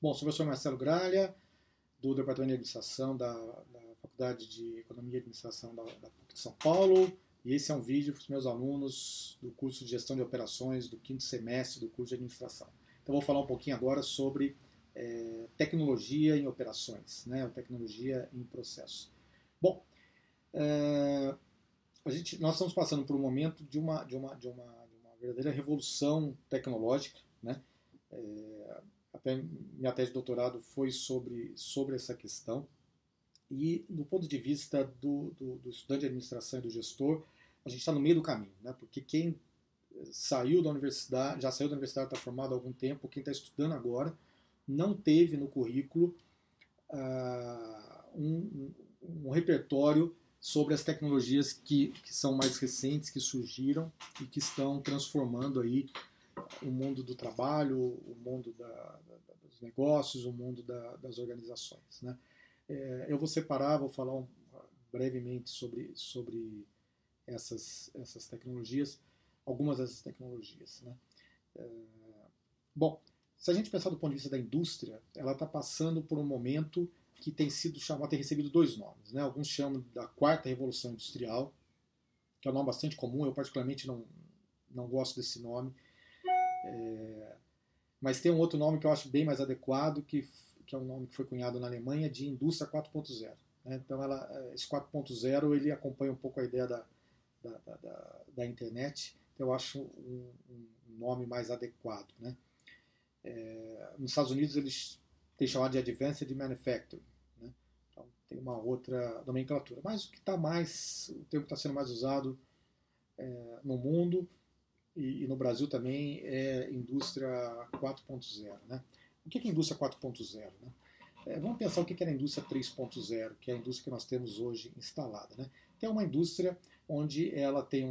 Bom, sou o professor Marcelo Gralha, do Departamento de Administração da Faculdade de Economia e Administração da PUC de São Paulo, e esse é um vídeo para os meus alunos do curso de Gestão de Operações do quinto semestre do curso de Administração. Então, vou falar um pouquinho agora sobre tecnologia em operações, né, tecnologia em processos. Bom, nós estamos passando por um momento de uma verdadeira revolução tecnológica, né? Até minha tese de doutorado foi sobre essa questão. E do ponto de vista do estudante de administração e do gestor, a gente está no meio do caminho, né? Porque quem saiu da universidade, já saiu da universidade, está formado há algum tempo, quem está estudando agora, não teve no currículo um repertório sobre as tecnologias que são mais recentes, que surgiram e que estão transformando aí o mundo do trabalho, o mundo dos negócios, o mundo das organizações, né? Eu vou falar brevemente sobre essas tecnologias, algumas dessas tecnologias, né? Bom, se a gente pensar do ponto de vista da indústria, ela está passando por um momento que tem recebido dois nomes, né? Alguns chamam da quarta revolução industrial, que é um nome bastante comum, eu particularmente não gosto desse nome, mas tem um outro nome que eu acho bem mais adequado, que é um nome que foi cunhado na Alemanha, de indústria 4.0. Né? Então, esse 4.0 ele acompanha um pouco a ideia da internet, então eu acho um nome mais adequado. Né? Nos Estados Unidos eles têm chamado de Advanced Manufacturing, né? Então tem uma outra nomenclatura, mas o termo que está sendo mais usado no mundo e no Brasil também é indústria 4.0. Né? O que é indústria 4.0? Né? Vamos pensar o que é a indústria 3.0, que é a indústria que nós temos hoje instalada. Né? Então, é uma indústria onde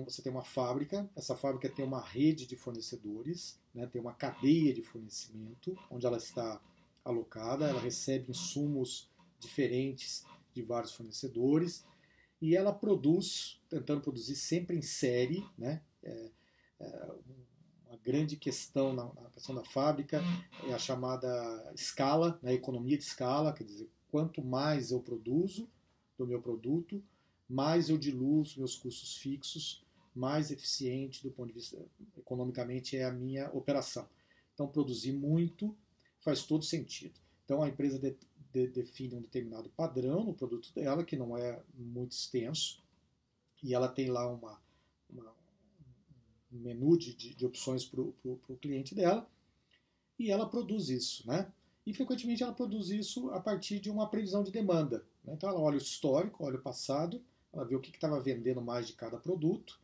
você tem uma fábrica, essa fábrica tem uma rede de fornecedores, né? Tem uma cadeia de fornecimento, onde ela está alocada, ela recebe insumos diferentes de vários fornecedores, e ela tentando produzir sempre em série, né? Uma grande questão na questão da fábrica é a chamada escala, né, economia de escala, quer dizer, quanto mais eu produzo do meu produto, mais eu diluo os meus custos fixos, mais eficiente do ponto de vista economicamente é a minha operação. Então, produzir muito faz todo sentido. Então, a empresa define um determinado padrão no produto dela, que não é muito extenso, e ela tem lá um menu de opções para o cliente dela, e ela produz isso, né? E frequentemente ela produz isso a partir de uma previsão de demanda, né? Então ela olha o histórico, olha o passado, ela vê o que estava vendendo mais de cada produto,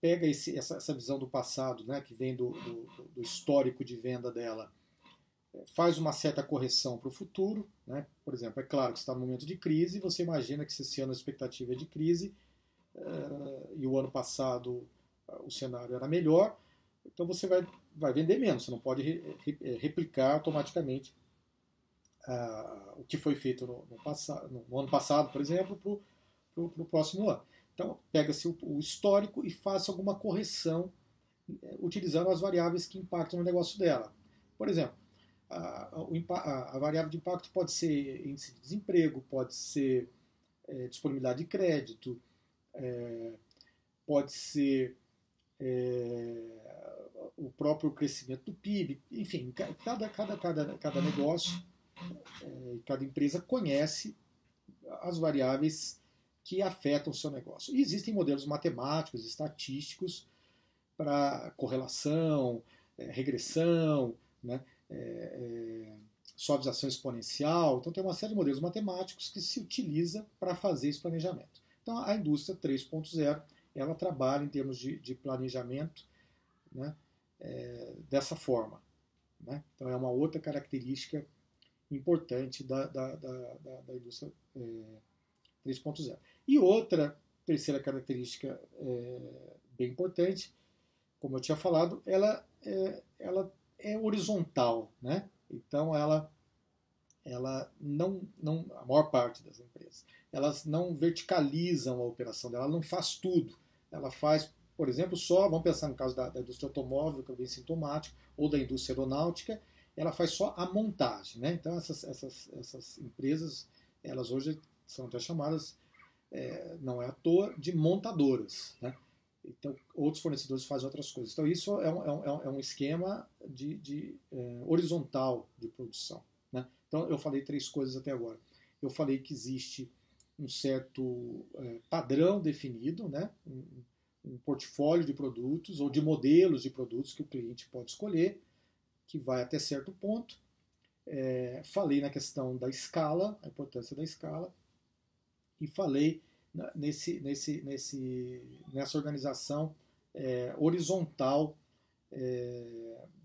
pega essa visão do passado, né, que vem do histórico de venda dela, faz uma certa correção para o futuro, né? Por exemplo, é claro que você está no momento de crise, você imagina que se esse ano a expectativa é de crise, e o ano passado o cenário era melhor, então você vai vender menos, você não pode replicar automaticamente o que foi feito no ano passado, por exemplo, para o próximo ano. Então, pega-se o histórico e faça alguma correção utilizando as variáveis que impactam no negócio dela. Por exemplo, a variável de impacto pode ser índice de desemprego, pode ser disponibilidade de crédito, pode ser o próprio crescimento do PIB, enfim, cada negócio, cada empresa conhece as variáveis que afetam o seu negócio. E existem modelos matemáticos, estatísticos para correlação, regressão, né, suavização exponencial. Então tem uma série de modelos matemáticos que se utiliza para fazer esse planejamento. Então, a indústria 3.0, ela trabalha em termos de planejamento, né, dessa forma. Né? Então, é uma outra característica importante da indústria 3.0. E outra terceira característica bem importante, como eu tinha falado, ela é horizontal. Né? Então, ela não, a maior parte das empresas, elas não verticalizam a operação dela, ela não faz tudo. Ela faz, por exemplo, só, vamos pensar no caso da indústria automóvel, que é bem sintomático, ou da indústria aeronáutica, ela faz só a montagem, né? Então essas empresas, elas hoje são até chamadas, não é à toa, de montadoras, né? Então outros fornecedores fazem outras coisas. Então isso é um esquema horizontal de produção, né? Então eu falei 3 coisas até agora. Eu falei que existe um certo padrão definido, né? Um portfólio de produtos ou de modelos de produtos que o cliente pode escolher, que vai até certo ponto. Falei na questão da escala, a importância da escala, e falei nessa organização horizontal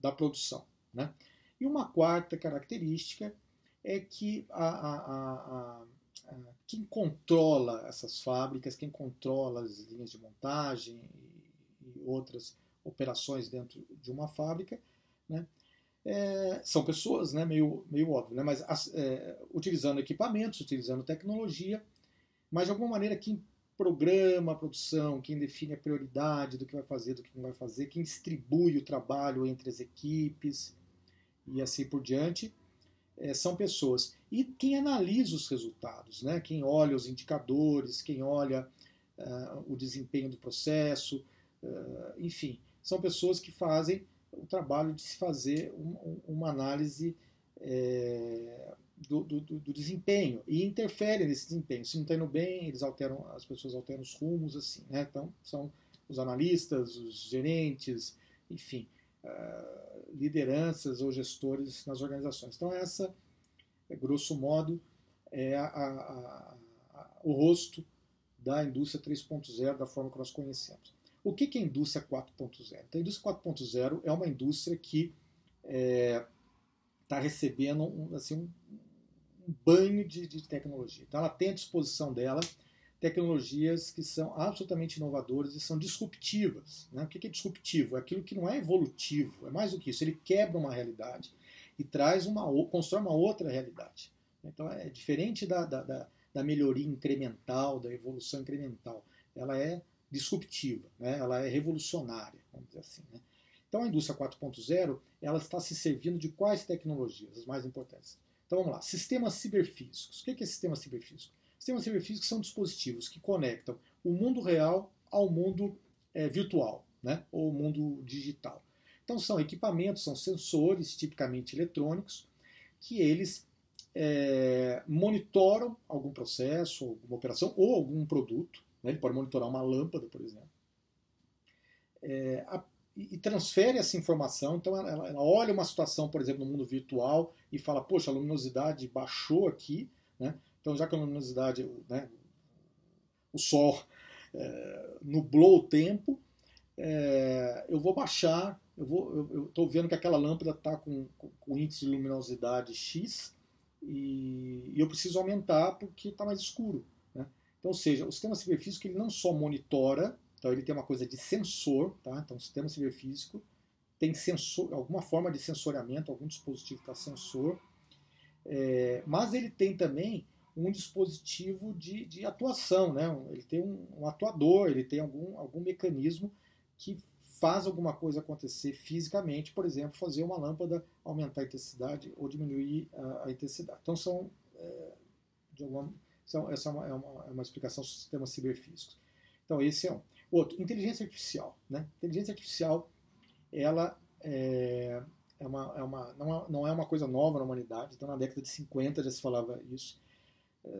da produção, né? E uma quarta característica é que quem controla essas fábricas, quem controla as linhas de montagem e outras operações dentro de uma fábrica, né, são pessoas, né, meio óbvio, né, mas utilizando equipamentos, utilizando tecnologia, mas de alguma maneira quem programa a produção, quem define a prioridade do que vai fazer, do que não vai fazer, quem distribui o trabalho entre as equipes e assim por diante, são pessoas. E quem analisa os resultados, né? Quem olha os indicadores, quem olha o desempenho do processo, enfim, são pessoas que fazem o trabalho de se fazer uma análise do desempenho e interferem nesse desempenho. Se não está indo bem, as pessoas alteram os rumos, assim, né? Então, são os analistas, os gerentes, enfim, lideranças ou gestores nas organizações. Então, essa, grosso modo, é o rosto da indústria 3.0, da forma que nós conhecemos. O que é a indústria 4.0? Então, a indústria 4.0 é uma indústria que está recebendo um banho de tecnologia. Então, ela tem à disposição dela tecnologias que são absolutamente inovadoras e são disruptivas. Né? O que é disruptivo? É aquilo que não é evolutivo, é mais do que isso. Ele quebra uma realidade e constrói uma outra realidade. Então, é diferente da melhoria incremental, da evolução incremental. Ela é disruptiva, né? Ela é revolucionária, vamos dizer assim. Né? Então, a indústria 4.0 ela está se servindo de quais tecnologias, as mais importantes? Então, vamos lá. Sistemas ciberfísicos. O que é sistemas ciberfísicos? Sistemas ciberfísicos são dispositivos que conectam o mundo real ao mundo virtual, né? Ou mundo digital. Então, são equipamentos, são sensores, tipicamente eletrônicos, que eles monitoram algum processo, alguma operação ou algum produto. Né? Ele pode monitorar uma lâmpada, por exemplo. E transfere essa informação. Então, ela olha uma situação, por exemplo, no mundo virtual e fala, poxa, a luminosidade baixou aqui, né? Então, já que a luminosidade, né, o sol nublou o tempo, eu vou baixar, eu estou vendo que aquela lâmpada está com índice de luminosidade X e eu preciso aumentar porque está mais escuro. Né? Então, ou seja, o sistema ciberfísico ele não só monitora, então ele tem uma coisa de sensor, tá? Então o sistema ciberfísico tem sensor, alguma forma de sensoriamento, algum dispositivo que está sensor, mas ele tem também um dispositivo de atuação, né? Ele tem um atuador, ele tem algum mecanismo que faz alguma coisa acontecer fisicamente, por exemplo, fazer uma lâmpada aumentar a intensidade ou diminuir a intensidade. Então essa é uma explicação dos sistemas ciberfísicos. Então esse é um. Outro, inteligência artificial. Né? Inteligência artificial ela não é uma coisa nova na humanidade. Então, na década de 50 já se falava isso.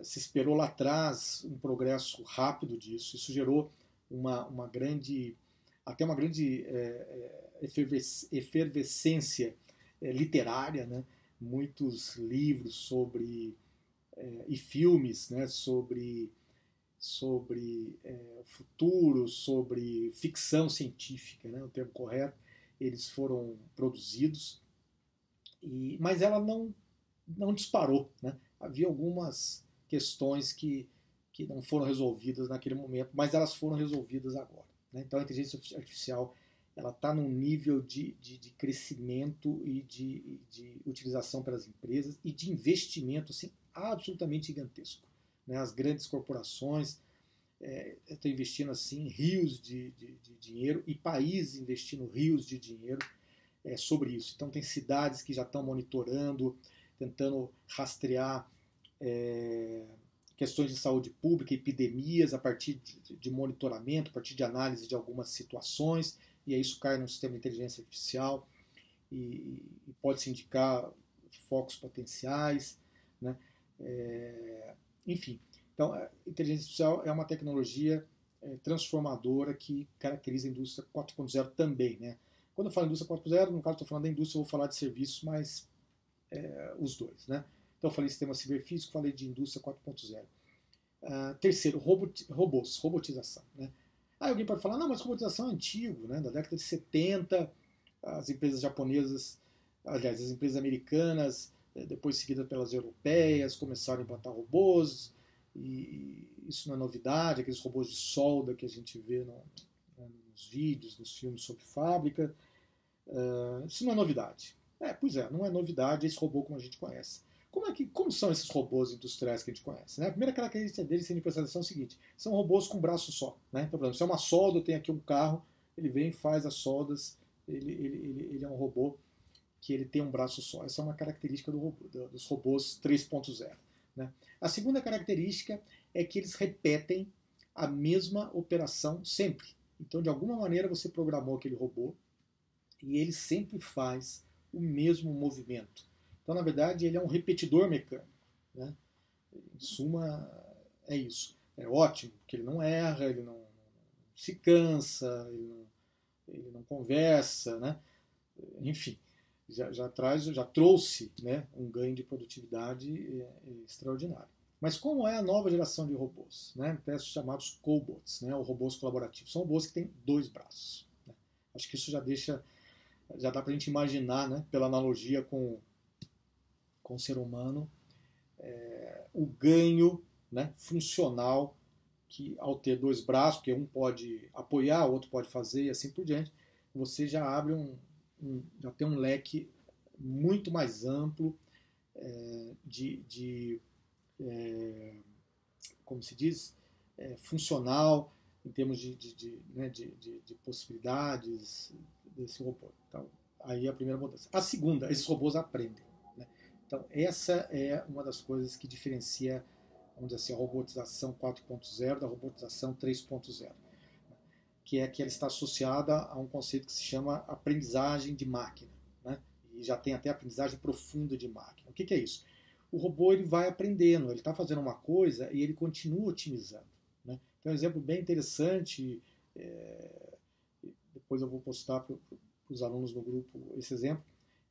Se esperou lá atrás um progresso rápido disso. Isso gerou uma grande efervescência literária, né? Muitos livros e filmes, né? sobre o futuro, sobre ficção científica, né? O termo correto, eles foram produzidos, mas ela não disparou. Né? Havia algumas questões que não foram resolvidas naquele momento, mas elas foram resolvidas agora. Né? Então a inteligência artificial ela está num nível de crescimento e de utilização pelas empresas e de investimento assim, absolutamente gigantesco. Né? As grandes corporações estão investindo assim rios de dinheiro e países investindo rios de dinheiro sobre isso. Então tem cidades que já estão monitorando, tentando rastrear questões de saúde pública, epidemias, a partir de monitoramento, a partir de análise de algumas situações, e aí isso cai num sistema de inteligência artificial e pode-se indicar focos potenciais, né? Enfim, então a inteligência artificial é uma tecnologia transformadora que caracteriza a indústria 4.0 também, né? Quando eu falo indústria 4.0, no caso estou falando da indústria, eu vou falar de serviços, mas os dois, né? Então eu falei de sistema ciberfísico, falei de indústria 4.0. Terceiro, robôs, robotização, né? Aí alguém pode falar, não, mas robotização é antigo, né? Da década de 70, as empresas japonesas, aliás, as empresas americanas, depois seguidas pelas europeias, começaram a implantar robôs, e isso não é novidade, aqueles robôs de solda que a gente vê nos vídeos, nos filmes sobre fábrica, isso não é novidade. Pois é, não é novidade esse robô como a gente conhece. Como são esses robôs industriais que a gente conhece? Né? A primeira característica deles, se a gente prestar atenção, é o seguinte: são robôs com braço só. Né? Então, por exemplo, se é uma solda, eu tenho aqui um carro, ele vem, faz as soldas, ele é um robô que ele tem um braço só. Essa é uma característica dos robôs 3.0. Né? A segunda característica é que eles repetem a mesma operação sempre. Então, de alguma maneira, você programou aquele robô e ele sempre faz o mesmo movimento. Então, na verdade, ele é um repetidor mecânico. Né? Em suma, é isso. É ótimo, porque ele não erra, ele não se cansa, ele não conversa, né? Enfim, já trouxe, né, um ganho de produtividade extraordinário. Mas como é a nova geração de robôs? Né? Testes chamados cobots, né, ou robôs colaborativos. São robôs que têm 2 braços. Né? Acho que isso já dá para a gente imaginar, né, pela analogia com o ser humano, o ganho, né, funcional que ao ter 2 braços, porque um pode apoiar, o outro pode fazer e assim por diante, você já abre já tem um leque muito mais amplo como se diz, funcional em termos de possibilidades desse robô. Então, aí é a primeira mudança. A segunda, esses robôs aprendem. Então, essa é uma das coisas que diferencia, vamos dizer assim, a robotização 4.0 da robotização 3.0, que é que ela está associada a um conceito que se chama aprendizagem de máquina, né? E já tem até aprendizagem profunda de máquina. O que é isso? O robô ele vai aprendendo, ele está fazendo uma coisa e ele continua otimizando. Né? Então, um exemplo bem interessante, depois eu vou postar para os alunos no grupo esse exemplo,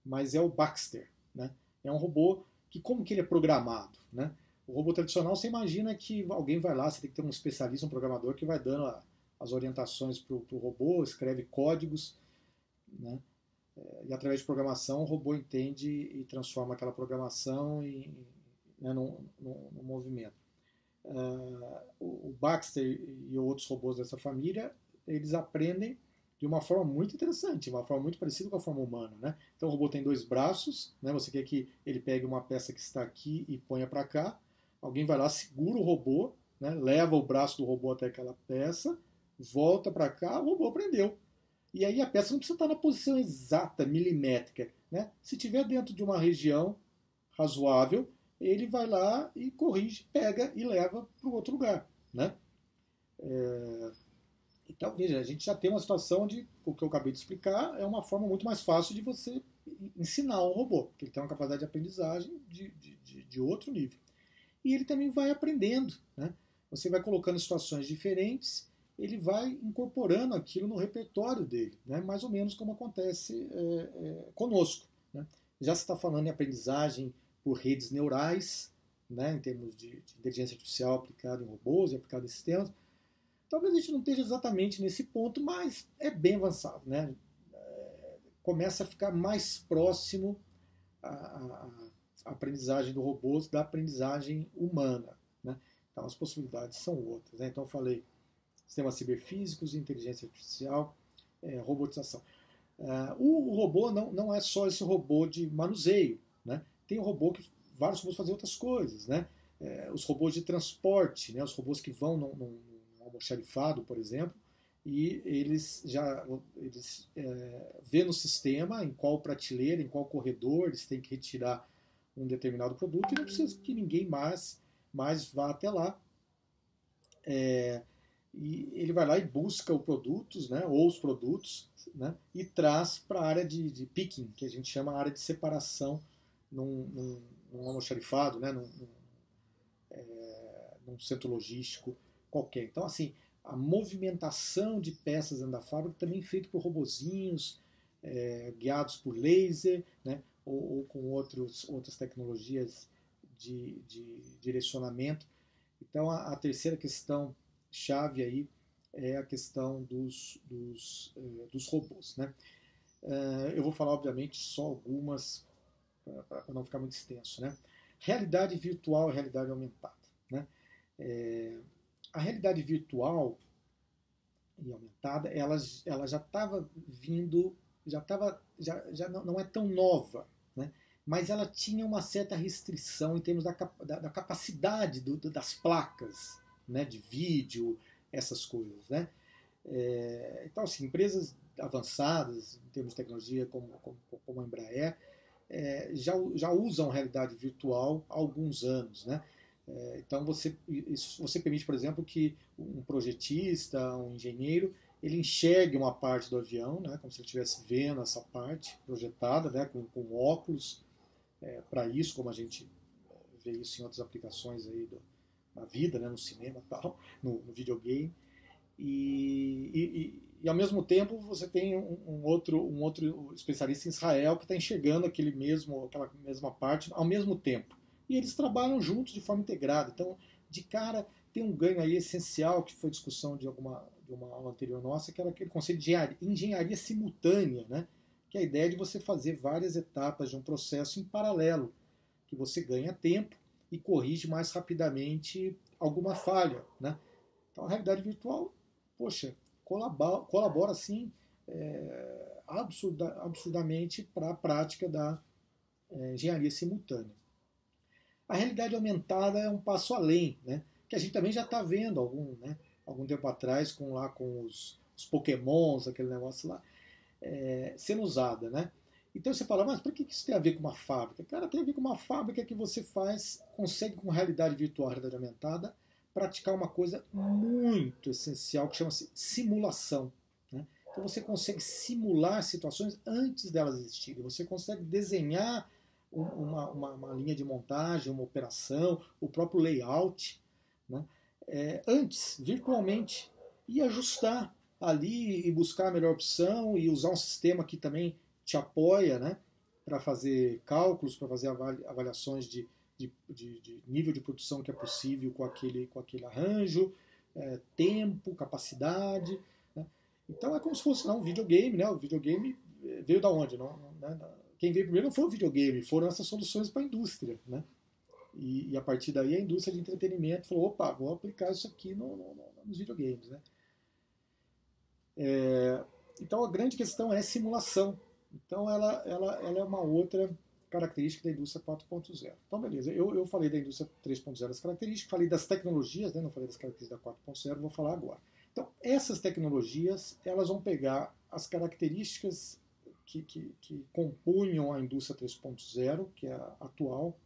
mas é o Baxter, né? É um robô que, como que ele é programado? Né? O robô tradicional, você imagina que alguém vai lá, você tem que ter um especialista, um programador, que vai dando as orientações para o robô, escreve códigos, né? E através de programação o robô entende e transforma aquela programação no movimento. O Baxter e outros robôs dessa família, eles aprendem de uma forma muito interessante, uma forma muito parecida com a forma humana. Né? Então o robô tem 2 braços, né? Você quer que ele pegue uma peça que está aqui e ponha para cá, alguém vai lá, segura o robô, né? Leva o braço do robô até aquela peça, volta para cá, o robô aprendeu. E aí a peça não precisa estar na posição exata, milimétrica. Né? Se estiver dentro de uma região razoável, ele vai lá e corrige, pega e leva para o outro lugar. Né? Então, veja, a gente já tem uma situação onde o que eu acabei de explicar é uma forma muito mais fácil de você ensinar um robô, porque ele tem uma capacidade de aprendizagem de outro nível. E ele também vai aprendendo. Né? Você vai colocando situações diferentes, ele vai incorporando aquilo no repertório dele, né? Mais ou menos como acontece conosco. Né? Já se está falando em aprendizagem por redes neurais, né? Em termos de inteligência artificial aplicada em robôs e aplicada em sistemas. Talvez a gente não esteja exatamente nesse ponto, mas é bem avançado. Né? Começa a ficar mais próximo a aprendizagem do robô da aprendizagem humana. Né? Então as possibilidades são outras. Né? Então eu falei sistemas ciberfísicos, inteligência artificial, robotização. O robô não é só esse robô de manuseio. Né? Tem vários robôs fazem outras coisas. Né? Os robôs de transporte, né? Os robôs que vão num almoxarifado, por exemplo, e eles vê no sistema em qual prateleira, em qual corredor eles têm que retirar um determinado produto, e não precisa que ninguém mais vá até lá. E ele vai lá e busca os produtos, né, ou os produtos, né, e traz para a área de picking, que a gente chama a área de separação num almoxarifado, né, num centro logístico qualquer. Então, assim, a movimentação de peças dentro da fábrica também feita por robozinhos, guiados por laser, né, ou com outras tecnologias de direcionamento. Então, a terceira questão chave aí é a questão dos robôs, né? Eu vou falar, obviamente, só algumas para não ficar muito extenso, né? Realidade virtual e realidade aumentada, né? A realidade virtual e aumentada, ela já estava vindo, já não é tão nova, né? Mas ela tinha uma certa restrição em termos da capacidade das placas, né, de vídeo, essas coisas, né? Então, assim, empresas avançadas em termos de tecnologia, como a Embraer, já usam realidade virtual há alguns anos, né? Então, você permite, por exemplo, que um projetista, um engenheiro, ele enxergue uma parte do avião, né, como se ele estivesse vendo essa parte projetada, né, com óculos, para isso, como a gente vê isso em outras aplicações aí na vida, né, no cinema, tal, no videogame, e ao mesmo tempo você tem um outro especialista em Israel que está enxergando aquela mesma parte ao mesmo tempo, e eles trabalham juntos de forma integrada. Então, de cara, tem um ganho aí essencial, que foi discussão de uma aula anterior nossa, que era aquele conceito de engenharia simultânea, né, que é a ideia de você fazer várias etapas de um processo em paralelo, que você ganha tempo e corrige mais rapidamente alguma falha, né? Então, a realidade virtual, poxa, colabora assim, absurdamente para a prática da engenharia simultânea. A realidade aumentada é um passo além, né? Que a gente também já está vendo algum tempo atrás com os Pokémons, aquele negócio lá, sendo usada, né? Então você fala, mas por que isso tem a ver com uma fábrica? Cara, tem a ver com uma fábrica que você consegue com realidade virtual, realidade aumentada, praticar uma coisa muito essencial que chama-se simulação, né? Então você consegue simular situações antes delas existirem. Você consegue desenhar uma linha de montagem, uma operação, o próprio layout, né, antes, virtualmente, e ajustar ali e buscar a melhor opção e usar um sistema que também te apoia, né, para fazer cálculos, para fazer avaliações de nível de produção que é possível com aquele arranjo, tempo, capacidade, né? Então é como se fosse um videogame, né? O videogame veio da onde? Né? Quem veio primeiro não foi o videogame, foram essas soluções para a indústria, né? E a partir daí a indústria de entretenimento falou, opa, vou aplicar isso aqui nos videogames, né? Então a grande questão é simulação. Então ela é uma outra característica da indústria 4.0. Então beleza, eu falei da indústria 3.0 as características, falei das tecnologias, né? Não falei das características da 4.0, vou falar agora. Então essas tecnologias, elas vão pegar as características que compunham a indústria 3.0, que é a atual,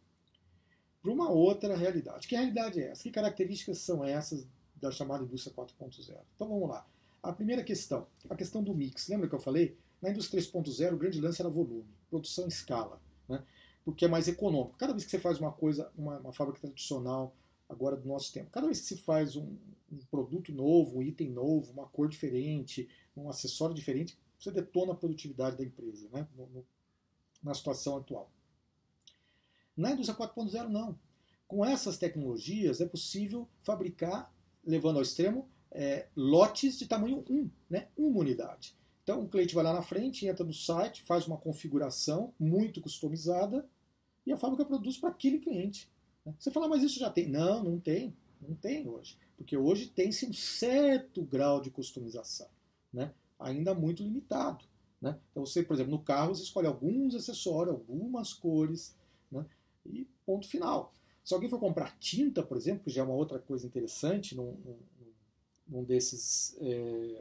para uma outra realidade. Que realidade é essa? Que características são essas da chamada indústria 4.0? Então vamos lá. A primeira questão, a questão do mix. Lembra que eu falei? Na indústria 3.0 o grande lance era volume, produção em escala, né? Porque é mais econômico. Cada vez que você faz uma coisa, uma fábrica tradicional, agora do nosso tempo, cada vez que se faz um produto novo, um item novo, uma cor diferente, um acessório diferente, você detona a produtividade da empresa, né? Na situação atual. Na indústria 4.0 não. Com essas tecnologias é possível fabricar, levando ao extremo, lotes de tamanho 1, né? Uma unidade. Então o cliente vai lá na frente, entra no site, faz uma configuração muito customizada e a fábrica produz para aquele cliente. Você fala, mas isso já tem? Não, não tem. Não tem hoje. Porque hoje tem-se um certo grau de customização, né? Ainda muito limitado, né? Então você, por exemplo, no carro você escolhe alguns acessórios, algumas cores, né? E ponto final. Se alguém for comprar tinta, por exemplo, que já é uma outra coisa interessante um desses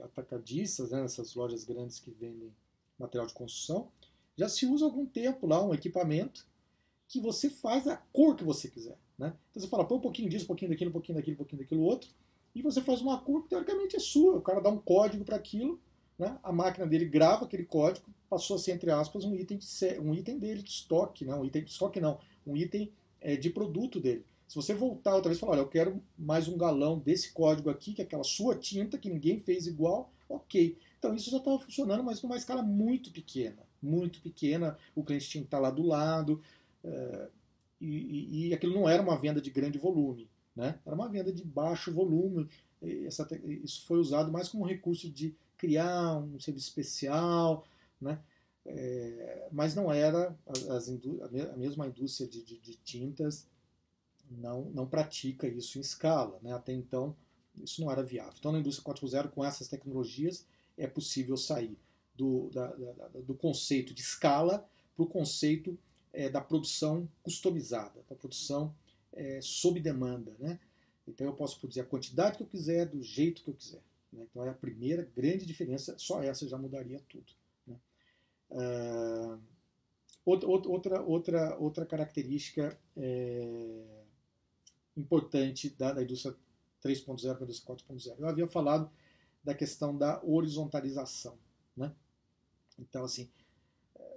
atacadistas, né, nessas lojas grandes que vendem material de construção, já se usa há algum tempo lá um equipamento que você faz a cor que você quiser. Né? Então você fala, põe um pouquinho disso, um pouquinho daquilo, um pouquinho daquilo, um pouquinho daquilo outro, e você faz uma cor que teoricamente é sua. O cara dá um código para aquilo, né? A máquina dele grava aquele código, passou a ser, entre aspas, um item dele de estoque, não, um item de estoque não, um item de produto dele. Se você voltar outra vez e falar, olha, eu quero mais um galão desse código aqui, que é aquela sua tinta, que ninguém fez igual, ok. Então isso já estava funcionando, mas numa escala muito pequena. Muito pequena, o cliente tinha que estar lá do lado, e aquilo não era uma venda de grande volume, né? Era uma venda de baixo volume. Isso foi usado mais como um recurso de criar um serviço especial, né? Mas não era a mesma indústria de tintas não pratica isso em escala, né? Até então isso não era viável. Então na indústria 4.0, com essas tecnologias, é possível sair do conceito de escala para o conceito da produção customizada, da produção sob demanda, né? Então eu posso produzir a quantidade que eu quiser, do jeito que eu quiser, né? Então é a primeira grande diferença, só essa já mudaria tudo, né? Outra característica importante da indústria 3.0 para a indústria 4.0. Eu havia falado da questão da horizontalização, né? Então, assim,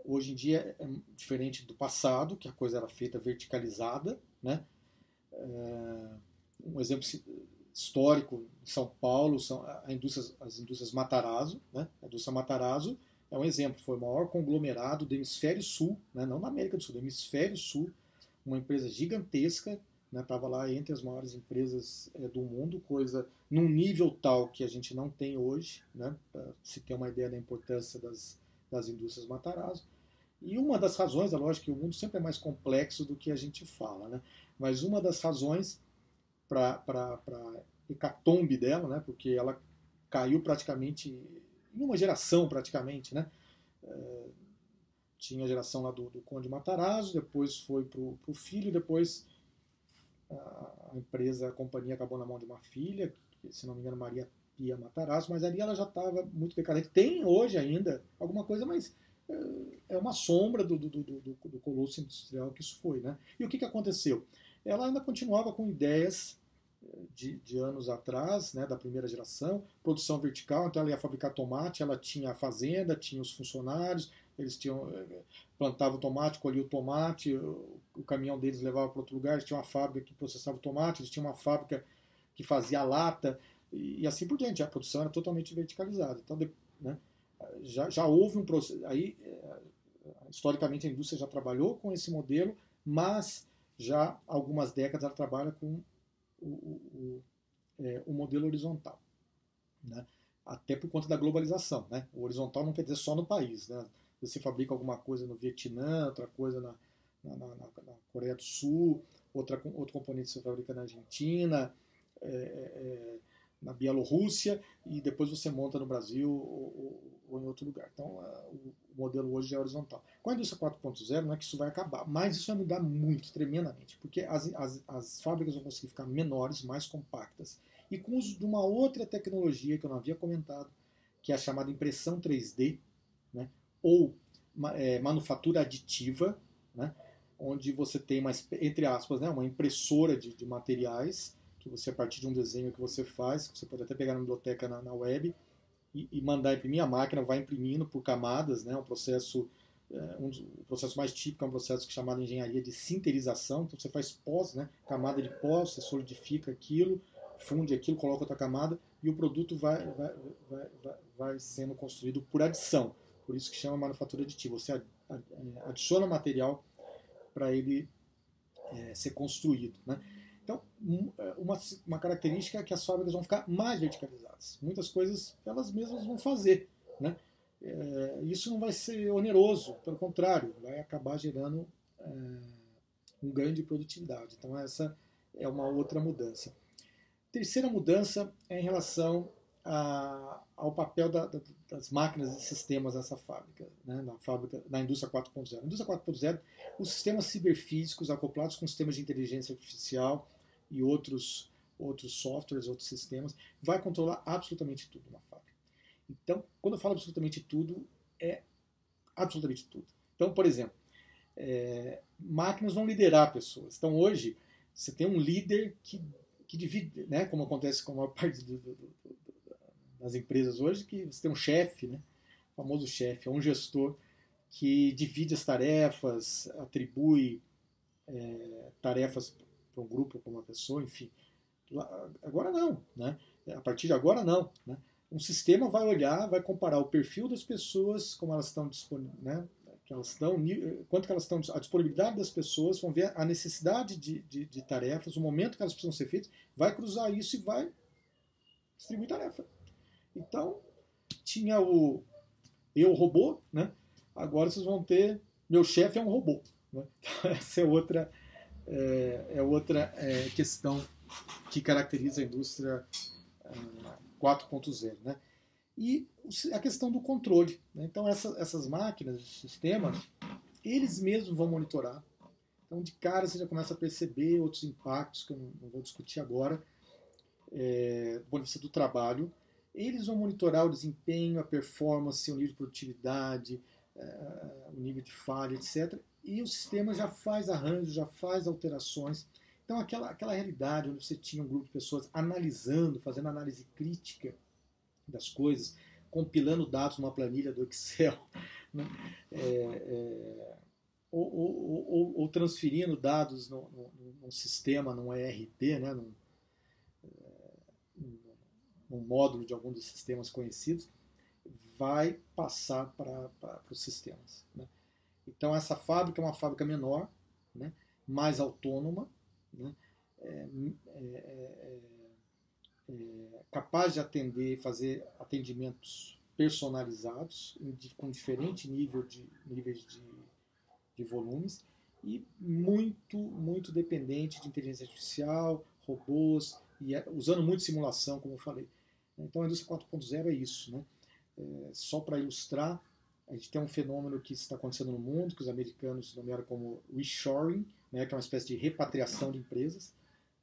hoje em dia é diferente do passado, que a coisa era feita verticalizada, né? Um exemplo histórico em São Paulo são as indústrias Matarazzo, né? A indústria Matarazzo é um exemplo, foi o maior conglomerado do hemisfério sul, né? Não na América do Sul, do hemisfério sul, uma empresa gigantesca, estava lá entre as maiores empresas do mundo, coisa num nível tal que a gente não tem hoje, né? Para se ter uma ideia da importância das indústrias Matarazzo. E uma das razões, é lógico que o mundo sempre é mais complexo do que a gente fala, né? Mas uma das razões para a hecatombe dela, né? Porque ela caiu praticamente em uma geração, praticamente, né? Tinha a geração lá do Conde Matarazzo, depois foi para o filho, depois a empresa, a companhia acabou na mão de uma filha, que, se não me engano, Maria Pia Matarazzo, mas ali ela já estava muito decadente. Tem hoje ainda alguma coisa, mas é uma sombra do colosso industrial que isso foi, né? E o que aconteceu? Ela ainda continuava com ideias de anos atrás, né, da primeira geração, produção vertical, então ela ia fabricar tomate, ela tinha a fazenda, tinha os funcionários, eles plantavam o tomate, colhiam o tomate, o caminhão deles levava para outro lugar, eles tinham uma fábrica que processava o tomate, eles tinham uma fábrica que fazia a lata, e assim por diante, a produção era totalmente verticalizada. Então, né, já houve um processo, aí, historicamente a indústria já trabalhou com esse modelo, mas já há algumas décadas ela trabalha com o modelo horizontal, né? Até por conta da globalização, né? O horizontal não quer dizer só no país, né? Você fabrica alguma coisa no Vietnã, outra coisa na Coreia do Sul, outro componente você fabrica na Argentina, na Bielorrússia, e depois você monta no Brasil ou em outro lugar. Então, o modelo hoje é horizontal. Com a indústria 4.0, não é que isso vai acabar, mas isso vai mudar muito, tremendamente, porque as fábricas vão conseguir ficar menores, mais compactas, e com o uso de uma outra tecnologia que eu não havia comentado, que é a chamada impressão 3D, né, ou manufatura aditiva, né, onde você tem, entre aspas, né, uma impressora de materiais, que você, a partir de um desenho que você faz, que você pode até pegar na biblioteca na web, e mandar imprimir, a máquina vai imprimindo por camadas, né, o processo mais típico é um processo chamado engenharia de sinterização, então você faz pós, né, camada de pós, você solidifica aquilo, funde aquilo, coloca outra camada, e o produto vai sendo construído por adição, por isso que chama manufatura aditiva, você adiciona material para ele ser construído, né? Então, uma característica é que as fábricas vão ficar mais verticalizadas. Muitas coisas elas mesmas vão fazer, né? Isso não vai ser oneroso, pelo contrário, vai acabar gerando um ganho de produtividade. Então, essa é uma outra mudança. Terceira mudança é em relação ao papel das máquinas e sistemas nessa fábrica, né? Na indústria 4.0. Na indústria 4.0, os sistemas ciberfísicos acoplados com sistemas de inteligência artificial e outros outros softwares, outros sistemas, vai controlar absolutamente tudo na fábrica. Então, quando eu falo absolutamente tudo, é absolutamente tudo. Então, por exemplo, máquinas vão liderar pessoas. Então, hoje, você tem um líder que divide, né, como acontece com a maior parte das empresas hoje, que você tem um chefe, né, o famoso chefe, é um gestor que divide as tarefas, atribui tarefas para um grupo, para uma pessoa, enfim. Agora não, né? A partir de agora não, né? Um sistema vai olhar, vai comparar o perfil das pessoas, como elas estão disponíveis, né? Quanto que elas estão, a disponibilidade das pessoas, vão ver a necessidade de tarefas, o momento que elas precisam ser feitas, vai cruzar isso e vai distribuir tarefa. Então, tinha o robô, né? Agora vocês vão ter, meu chefe é um robô. Né? Então, essa é outra questão que caracteriza a indústria 4.0. Né? E a questão do controle. Né? Então, essas máquinas, esses sistemas, eles mesmos vão monitorar. Então, de cara, você já começa a perceber outros impactos, que eu não vou discutir agora, do ponto de vista do trabalho. Eles vão monitorar o desempenho, a performance, o nível de produtividade, o nível de falha, etc. E o sistema já faz arranjos, já faz alterações. Então, aquela realidade onde você tinha um grupo de pessoas analisando, fazendo análise crítica das coisas, compilando dados numa planilha do Excel, né? Ou transferindo dados num sistema, num ERP, né? num módulo de algum dos sistemas conhecidos, vai passar para os sistemas. Né? Então, essa fábrica é uma fábrica menor, né? Mais autônoma, né? Capaz de atender, fazer atendimentos personalizados, com diferente níveis de volumes, e muito dependente de inteligência artificial, robôs, e usando muito simulação, como eu falei. Então, a indústria 4.0 é isso. Né? Só para ilustrar, a gente tem um fenômeno que está acontecendo no mundo, que os americanos nomearam como reshoring, né, que é uma espécie de repatriação de empresas,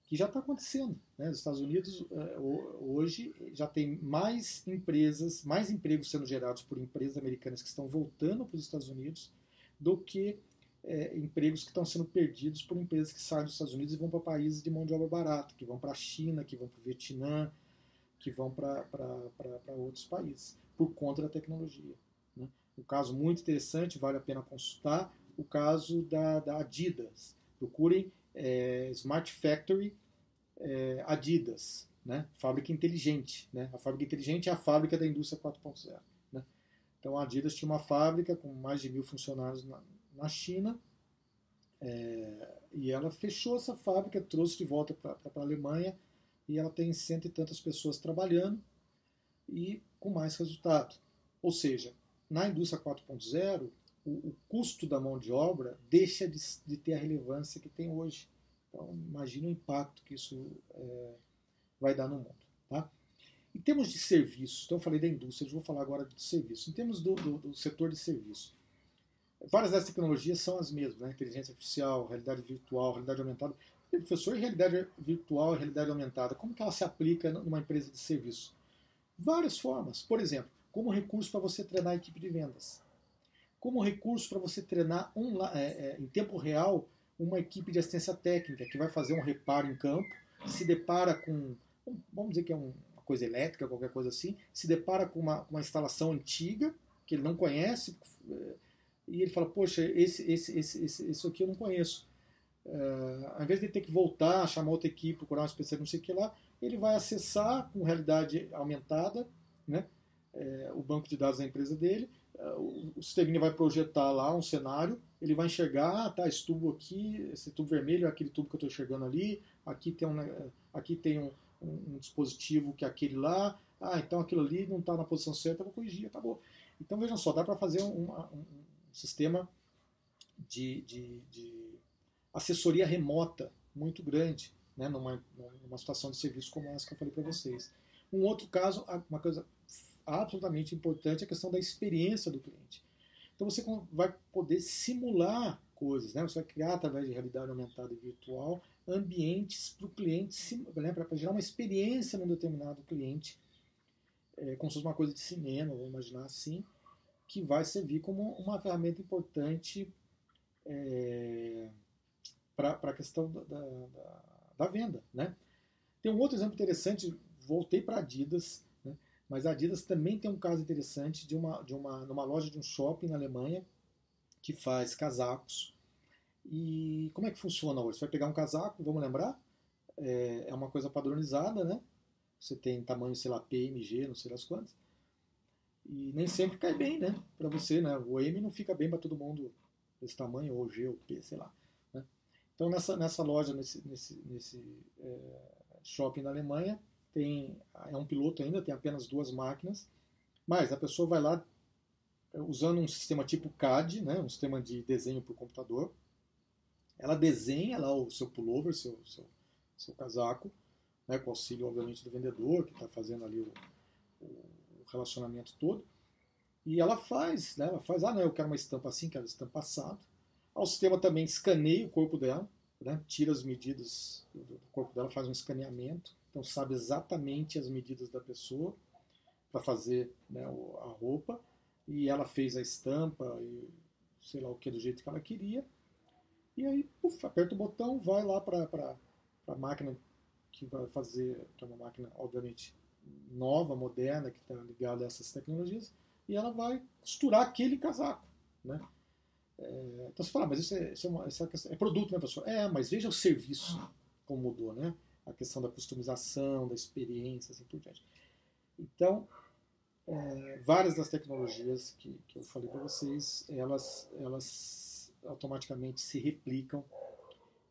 que já está acontecendo. Né? Os Estados Unidos, hoje, já tem mais empresas, mais empregos sendo gerados por empresas americanas que estão voltando para os Estados Unidos do que empregos que estão sendo perdidos por empresas que saem dos Estados Unidos e vão para países de mão de obra barata, que vão para a China, que vão para o Vietnã, que vão para outros países, por conta da tecnologia. Né? Um caso muito interessante, vale a pena consultar, o caso da Adidas. Procurem Smart Factory Adidas, né? Fábrica inteligente. Né? A fábrica inteligente é a fábrica da indústria 4.0. Né? Então a Adidas tinha uma fábrica com mais de 1.000 funcionários na China, e ela fechou essa fábrica, trouxe de volta para a Alemanha, e ela tem 100 e tantas pessoas trabalhando e com mais resultado. Ou seja, na indústria 4.0, o custo da mão de obra deixa de ter a relevância que tem hoje. Então, imagina o impacto que isso vai dar no mundo. Tá? Em termos de serviços, então eu falei da indústria, eu vou falar agora de serviço. Em termos do setor de serviço, várias das tecnologias são as mesmas, né? Inteligência artificial, realidade virtual, realidade aumentada. Professor, e realidade virtual e realidade aumentada, como que ela se aplica numa empresa de serviço? Várias formas. Por exemplo, como recurso para você treinar a equipe de vendas. Como recurso para você treinar em tempo real uma equipe de assistência técnica que vai fazer um reparo em campo, se depara com, vamos dizer que é uma coisa elétrica, qualquer coisa assim, se depara com uma instalação antiga, que ele não conhece, e ele fala, poxa, isso aqui eu não conheço. Ao invés de ter que voltar, chamar outra equipe, procurar uma especialista, não sei o que lá, ele vai acessar com realidade aumentada, né, o banco de dados da empresa dele, o sisteminha vai projetar lá um cenário, ele vai enxergar, tá, esse tubo aqui, esse tubo vermelho é aquele tubo que eu estou enxergando ali, aqui tem um dispositivo que é aquele lá, então aquilo ali não está na posição certa, eu vou corrigir, acabou. Então vejam só, dá para fazer um sistema de assessoria remota muito grande, né, numa situação de serviço como essa que eu falei para vocês. Um outro caso, uma coisa absolutamente importante, é a questão da experiência do cliente. Então você vai poder simular coisas, né? Você vai criar através de realidade aumentada e virtual ambientes para o cliente, né? Para gerar uma experiência num determinado cliente, como se fosse uma coisa de cinema, vamos imaginar assim, que vai servir como uma ferramenta importante para a questão da venda, né? Tem um outro exemplo interessante, voltei para a Adidas, né? Mas a Adidas também tem um caso interessante numa loja de um shopping na Alemanha que faz casacos. E como é que funciona hoje? Você vai pegar um casaco, vamos lembrar? É uma coisa padronizada, né? Você tem tamanho, sei lá, P, M, G, não sei das quantas. E nem sempre cai bem, né? Para você, né? O M não fica bem para todo mundo desse tamanho, ou G, ou P, sei lá. Né? Então nessa loja, nesse shopping na Alemanha, é um piloto ainda, tem apenas 2 máquinas, mas a pessoa vai lá usando um sistema tipo CAD, né? Um sistema de desenho por computador. Ela desenha lá o seu pullover, seu casaco, né, com auxílio, obviamente, do vendedor, que está fazendo ali o relacionamento todo. E ela faz, né, não, eu quero uma estampa assim, quero uma estampa assado. O sistema também escaneia o corpo dela, né, tira as medidas do corpo dela, faz um escaneamento, então sabe exatamente as medidas da pessoa para fazer, né, a roupa. E ela fez a estampa, e sei lá o que, do jeito que ela queria. E aí, aperta o botão, vai lá para a máquina que vai fazer, que é uma máquina, obviamente, nova, moderna, que está ligada a essas tecnologias, e ela vai costurar aquele casaco, né? Então você fala, mas isso é produto, né, professor? Mas veja o serviço, como mudou, né? A questão da customização, da experiência, assim por diante. Então, várias das tecnologias que eu falei para vocês, elas automaticamente se replicam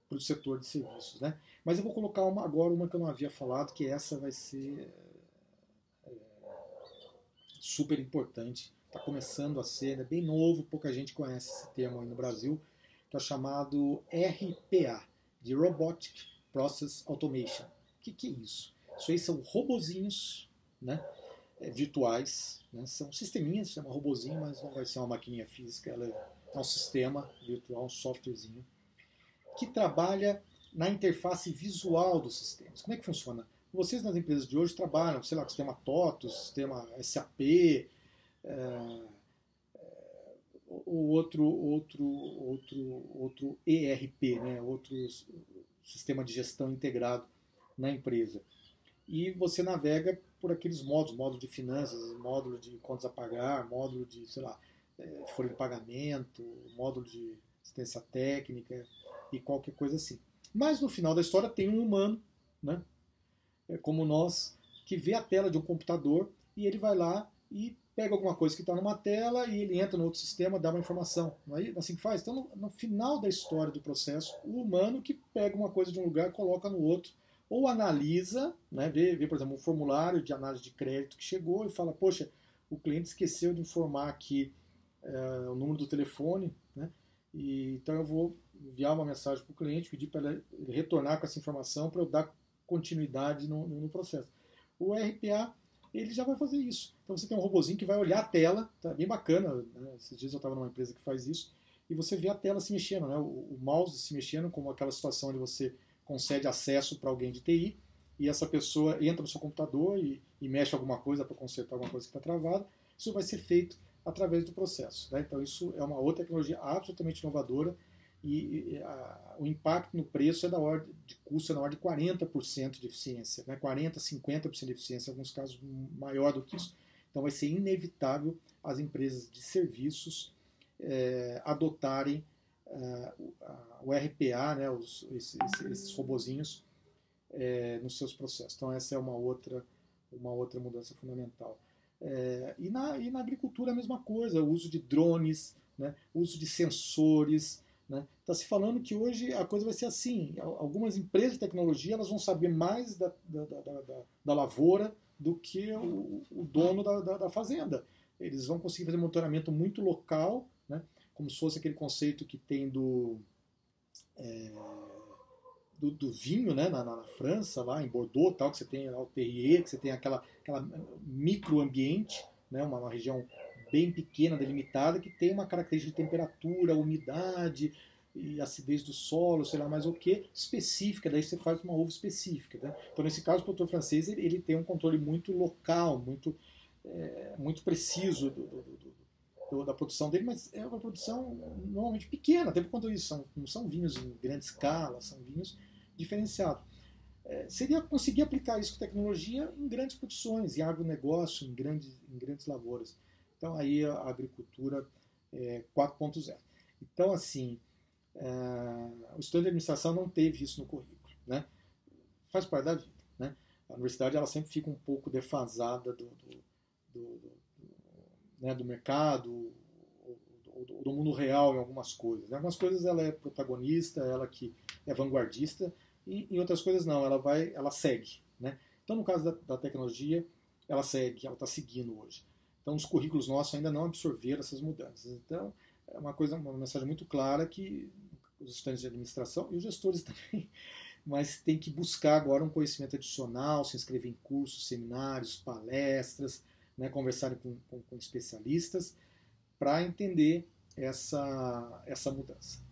para o setor de serviços, né? Mas eu vou colocar agora uma que eu não havia falado, que essa vai ser super importante, está começando a ser, é bem novo, pouca gente conhece esse termo aí no Brasil, que é o chamado RPA, de Robotic Process Automation. O que é isso? Isso aí são robozinhos, né, virtuais, né, são sisteminhas, chama robozinho, mas não vai ser uma maquininha física, ela é um sistema virtual, um softwarezinho, que trabalha na interface visual dos sistemas. Como é que funciona? Vocês nas empresas de hoje trabalham, sei lá, com sistema TOTOS, sistema SAP, ou outro ERP, né? Outro sistema de gestão integrado na empresa. E você navega por aqueles módulo de finanças, módulo de contas a pagar, módulo de, sei lá, folha de pagamento, módulo de assistência técnica e qualquer coisa assim. Mas no final da história tem um humano, né, como nós, que vê a tela de um computador e ele vai lá e pega alguma coisa que está numa tela e ele entra no outro sistema, dá uma informação. Não é assim que faz? Então, no final da história do processo, o humano que pega uma coisa de um lugar, coloca no outro, ou analisa, né, vê, por exemplo, um formulário de análise de crédito que chegou e fala, poxa, o cliente esqueceu de informar aqui o número do telefone, né, e então eu vou enviar uma mensagem para o cliente, pedir para ele retornar com essa informação para eu dar continuidade no processo. O RPA, ele já vai fazer isso. Então você tem um robozinho que vai olhar a tela, tá bem bacana, né? Esses dias eu estava numa empresa que faz isso, e você vê a tela se mexendo, né? O mouse se mexendo, como aquela situação onde você concede acesso para alguém de TI, e essa pessoa entra no seu computador e mexe alguma coisa para consertar alguma coisa que está travada. Isso vai ser feito através do processo, né? Então isso é uma outra tecnologia absolutamente inovadora, e o impacto no preço é da ordem de custo, é na ordem de 40% de eficiência, né? 40%, 50% de eficiência, em alguns casos maior do que isso. Então vai ser inevitável as empresas de serviços adotarem o RPA, né? Esses robozinhos nos seus processos. Então essa é uma outra mudança fundamental. E na agricultura a mesma coisa, o uso de drones, né? O uso de sensores. Está se falando que hoje a coisa vai ser assim, algumas empresas de tecnologia elas vão saber mais da lavoura do que o dono da fazenda. Eles vão conseguir fazer um monitoramento muito local, né, como se fosse aquele conceito que tem do vinho, né, na França, lá em Bordeaux, tal, que você tem lá o terrier, que você tem aquela microambiente, né, uma região bem pequena, delimitada, que tem uma característica de temperatura, umidade, e acidez do solo, sei lá mais o que, específica, daí você faz uma uva específica. Né? Então, nesse caso, o produtor francês ele tem um controle muito local, muito preciso da produção dele, mas é uma produção normalmente pequena, até por conta disso, não são vinhos em grande escala, são vinhos diferenciados. Seria conseguir aplicar isso com tecnologia em grandes produções, em agronegócio, em grandes lavouras. Então, aí a agricultura 4.0. Então, assim, o estudante de administração não teve isso no currículo, né? Faz parte da vida, né? A universidade ela sempre fica um pouco defasada do mercado ou do mundo real em algumas coisas. Em algumas coisas ela é protagonista, ela que é vanguardista, e em outras coisas não, ela segue, né? Então, no caso da tecnologia, ela está seguindo hoje. Então, os currículos nossos ainda não absorveram essas mudanças. Então, é uma mensagem muito clara que os estudantes de administração e os gestores também, mas tem que buscar agora um conhecimento adicional, se inscrever em cursos, seminários, palestras, né, conversarem com especialistas para entender essa mudança.